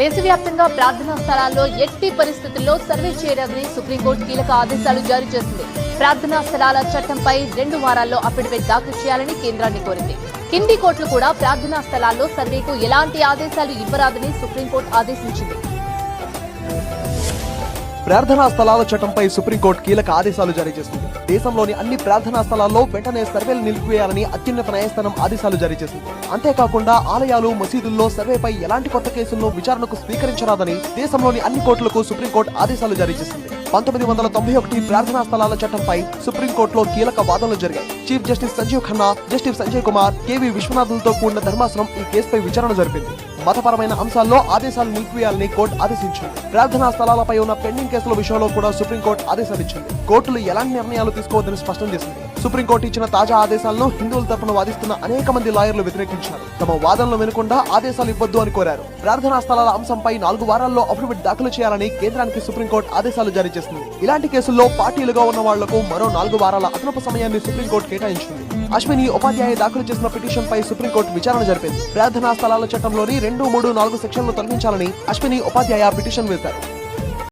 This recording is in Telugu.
దేశవ్యాప్తంగా ప్రార్థనా స్థలాల్లో ఎట్టి పరిస్థితుల్లో సర్వే చేయాలని సుప్రీంకోర్టు కీలక ఆదేశాలు జారీ చేసింది. ప్రార్థనా స్థలాల చట్టంపై 2 వారాల్లో అఫిడవిట్ దాఖలు చేయాలని కేంద్రాన్ని కోరింది. కింది కోర్టులు కూడా ప్రార్థనా స్థలాల్లో సర్వేకు ఎలాంటి ఆదేశాలు ఇవ్వరాదని సుప్రీంకోర్టు ఆదేశించింది. ప్రార్థనా స్థలాల చట్టంపై సుప్రీంకోర్టు కీలక ఆదేశాలు జారీ చేసింది. దేశంలోని అన్ని ప్రార్థనా స్థలాల్లో వెంటనే సర్వేలు నిలిపివేయాలని అత్యున్నత న్యాయస్థానం ఆదేశాలు జారీ చేసింది. అంతేకాకుండా ఆలయాలు, మసీదుల్లో సర్వేపై ఎలాంటి కొత్త కేసులను విచారణకు స్వీకరించరాదని దేశంలోని అన్ని కోర్టులకు సుప్రీంకోర్టు ఆదేశాలు జారీ చేసింది. 1991 ప్రార్థనా స్థలాల చట్టంపై సుప్రీంకోర్టులో కీలక వాదనలు జరిగాయి. Chief justice Sanjiv Khanna, justice Sanjay Kumar, KV విశ్వనాథులతో కూడిన ధర్మాసనం ఈ కేసుపై విచారణ జరిపింది. మతపరమైన అంశాల్లో ఆదేశాలు నిలిపివేయాలని కోర్టు ఆదేశించింది. ప్రార్థనా స్థలాలపై ఉన్న పెండింగ్ కేసుల విషయంలో కూడా సుప్రీంకోర్టు ఆదేశాలు ఇచ్చింది. కోర్టులు ఎలాంటి నిర్ణయాలు తీసుకోవద్దని స్పష్టం చేసింది. సుప్రీంకోర్టు ఇచ్చిన తాజా ఆదేశాలను హిందువుల తరపున వాదిస్తున్న అనేక మంది లాయర్లు వ్యతిరేకించారు. తమ వాదనలు వినకుండా ఆదేశాలు ఇవ్వద్దు అని కోరారు. ప్రార్థనా స్థలాల అంశంపై 4 వారాల్లో అఫిడవిట్ దాఖలు చేయాలని కేంద్రానికి సుప్రీంకోర్టు ఆదేశాలు జారీ చేసింది. ఇలాంటి కేసుల్లో పార్టీలుగా ఉన్న వాళ్లకు మరో 4 వారాల అదనపు సమయాన్ని సుప్రీంకోర్టు కేటాయించింది. అశ్విని ఉపాధ్యాయ దాఖలు చేసిన పిటిషన్ పై సుప్రీంకోర్టు విచారణ జరిపింది. ప్రార్థనా స్థలాల చట్టంలోని 2, 3, 4 సెక్షన్లు తొలగించాలని అశ్విని ఉపాధ్యాయ పిటిషన్ వేశారు.